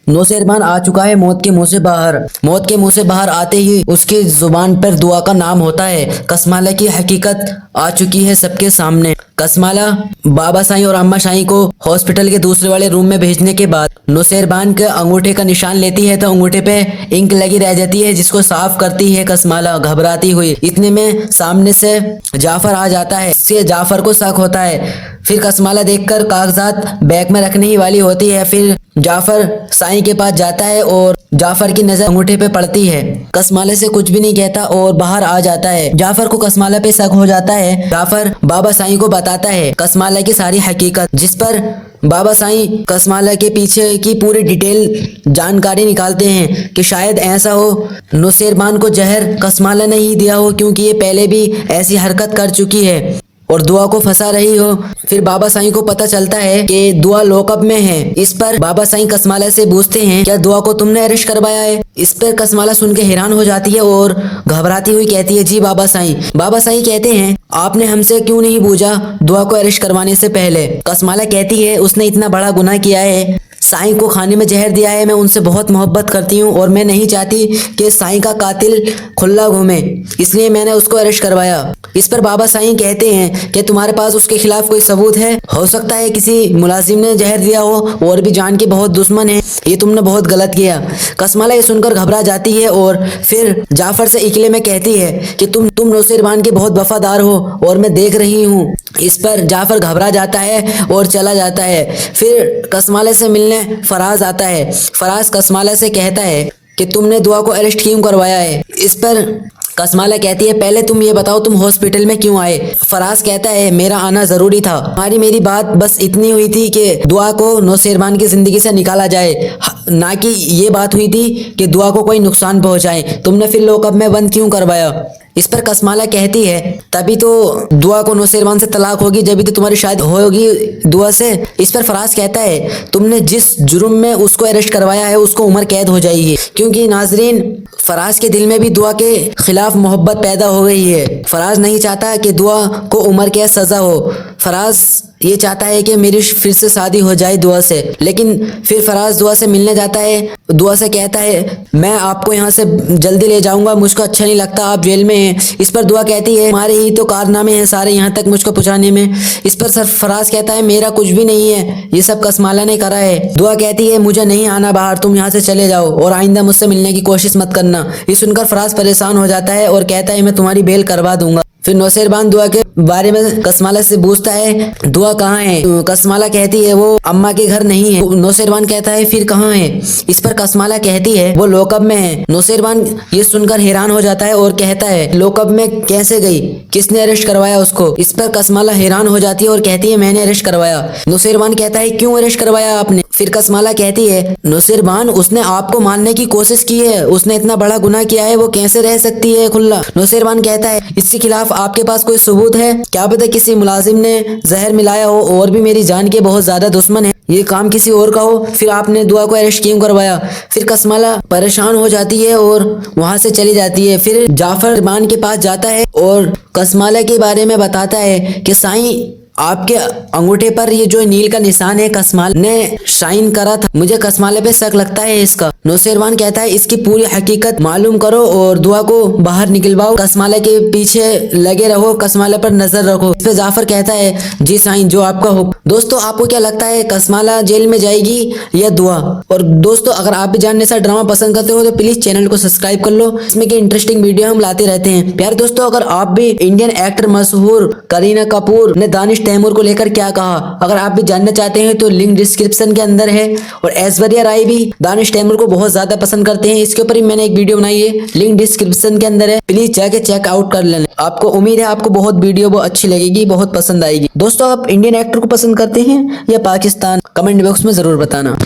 नौशेरबान आ चुका है मौत के मुंह से बाहर। मौत के मुंह से बाहर आते ही उसकी जुबान पर दुआ का नाम होता है। कसमाला की हकीकत आ चुकी है सबके सामने। कसमाला बाबा साईं और अम्मा साईं को हॉस्पिटल के दूसरे वाले रूम में भेजने के बाद नौशेरबान के अंगूठे का निशान लेती है तो अंगूठे पे इंक लगी रह जाती है, जिसको साफ करती है कसमाला घबराती हुई। इतने में सामने से जाफर आ जाता है, इससे जाफर को शक होता है। फिर कसमाला देखकर कागजात बैग में रखने ही वाली होती है। फिर जाफर साईं के पास जाता है और जाफर की नजर अंगूठे पे पड़ती है। कसमाले से कुछ भी नहीं कहता और बाहर आ जाता है। जाफर को कसमाला पे शक हो जाता है। जाफर बाबा साईं को बताता है कसमाला की सारी हकीकत, जिस पर बाबा साईं कसमाला के पीछे की पूरी डिटेल जानकारी निकालते हैं कि शायद ऐसा हो नौशेरबान को जहर कसमाला ने ही दिया हो, क्योंकि ये पहले भी ऐसी हरकत कर चुकी है और दुआ को फंसा रही हो। फिर बाबा साईं को पता चलता है कि दुआ लॉकअप में है। इस पर बाबा साईं कसमाला से पूछते हैं क्या दुआ को तुमने अरेस्ट करवाया है। इस पर कसमाला सुन के हैरान हो जाती है और घबराती हुई कहती है जी बाबा साईं। बाबा साईं कहते हैं आपने हमसे क्यों नहीं पूछा दुआ को अरेस्ट करवाने से पहले। कसमाला कहती है उसने इतना बड़ा गुनाह किया है, साईं को खाने में जहर दिया है, मैं उनसे बहुत मोहब्बत करती हूँ और मैं नहीं चाहती कि साईं का कातिल खुला घूमे, इसलिए मैंने उसको अरेस्ट करवाया। इस पर बाबा साईं कहते हैं कि तुम्हारे पास उसके खिलाफ कोई सबूत है? हो सकता है किसी मुलाजिम ने जहर दिया हो और भी जान के बहुत दुश्मन है, ये तुमने बहुत गलत किया। कसमाला ये सुनकर घबरा जाती है और फिर जाफर से इकले में कहती है कि तुम नौशेरबान के बहुत वफादार हो और मैं देख रही हूँ। इस पर जाफर घबरा जाता है और चला जाता है। फिर कसमाले से मिलने फराज आता है। फराज कसमाला से कहता है कि तुमने दुआ को अरेस्ट क्यों करवाया है। इस पर कसमाला कहती है पहले तुम ये बताओ तुम हॉस्पिटल में क्यों आए। फराज कहता है मेरा आना जरूरी था, हमारी मेरी बात बस इतनी हुई थी कि दुआ को नौशेरबान की जिंदगी से निकाला जाए, ना कि ये बात हुई थी कि दुआ को कोई नुकसान पहुंचाए। तुमने फिर लॉकअप में बंद क्यों करवाया। इस पर कसमाला कहती है तभी तो दुआ को नौशेरबान से तलाक होगी, जब तो तुम्हारी शादी होगी दुआ से। इस पर फराज कहता है तुमने जिस जुर्म में उसको अरेस्ट करवाया है उसको उम्र कैद हो जाएगी, क्योंकि नाजरीन फराज के दिल में भी दुआ के खिलाफ मोहब्बत पैदा हो गई है। फराज नहीं चाहता कि दुआ को उम्र कैद सजा हो। फराज ये चाहता है कि मेरी फिर से शादी हो जाए दुआ से। लेकिन फिर फराज दुआ से मिलने जाता है, दुआ से कहता है मैं आपको यहाँ से जल्दी ले जाऊंगा, मुझको अच्छा नहीं लगता आप जेल में हैं। इस पर दुआ कहती है हमारे ही तो कारनामे हैं सारे यहाँ तक मुझको पहुँचाने में। इस पर सर फराज कहता है मेरा कुछ भी नहीं है, ये सब कसमाला ने करा है। दुआ कहती है मुझे नहीं आना बाहर, तुम यहाँ से चले जाओ और आइंदा मुझसे मिलने की कोशिश मत करना। ये सुनकर फराज परेशान हो जाता है और कहता है मैं तुम्हारी बेल करवा दूंगा। फिर नौशेरबान दुआ के बारे में कसमाला से पूछता है दुआ कहाँ है। कसमाला कहती है वो अम्मा के घर नहीं है। नौशेरबान कहता है फिर कहाँ है। इस पर कसमाला कहती है वो लॉकअप में है। नौशेरबान ये सुनकर हैरान हो जाता है और कहता है लॉकअप में कैसे गई, किसने अरेस्ट करवाया उसको। इस पर कसमाला हैरान हो जाती है और कहती है मैंने अरेस्ट करवाया। नौशेरबान कहता है क्यों अरेस्ट करवाया आपने। फिर कसमाला कहती है नौशेरबान उसने आपको मारने की कोशिश की है, उसने इतना बड़ा गुनाह किया है, वो कैसे रह सकती है खुला। नौशेरबान कहता है इसके खिलाफ आपके पास कोई सबूत है? क्या पता किसी मुलाजिम ने जहर मिलाया हो और भी मेरी जान के बहुत ज्यादा दुश्मन है, ये काम किसी और का हो, फिर आपने दुआ को अरेस्ट क्यों करवाया। फिर कसमाला परेशान हो जाती है और वहां से चली जाती है। फिर जाफर मान के पास जाता है और कसमाला के बारे में बताता है कि साईं आपके अंगूठे पर ये जो नील का निशान है कसमाला ने शाइन करा था, मुझे कसमाले पे शक लगता है इसका। नौशेरबान कहता है इसकी पूरी हकीकत मालूम करो और दुआ को बाहर निकलवाओ, कसमाले के पीछे लगे रहो, कसमाले पर नजर रखो। इस पे जाफर कहता है जी साईं जो आपका हो। दोस्तों आपको क्या लगता है कसमाला जेल में जाएगी या दुआ। और दोस्तों अगर आप भी जानने से ड्रामा पसंद करते हो तो प्लीज चैनल को सब्सक्राइब कर लो, इसमें की इंटरेस्टिंग वीडियो हम लाते रहते हैं। प्यारे दोस्तों अगर आप भी इंडियन एक्टर मशहूर करीना कपूर ने दानिश तैमूर को लेकर क्या कहा, अगर आप भी जानना चाहते हैं तो लिंक डिस्क्रिप्शन के अंदर है। और ऐश्वर्या राय भी दानिश तैमूर को बहुत ज्यादा पसंद करते हैं, इसके ऊपर ही मैंने एक वीडियो बनाई है, लिंक डिस्क्रिप्शन के अंदर है, प्लीज जाके चेक आउट कर लेना। आपको उम्मीद है आपको बहुत वीडियो वो अच्छी लगेगी, बहुत पसंद आएगी। दोस्तों आप इंडियन एक्टर को पसंद करते हैं या पाकिस्तान, कमेंट बॉक्स में जरूर बताना।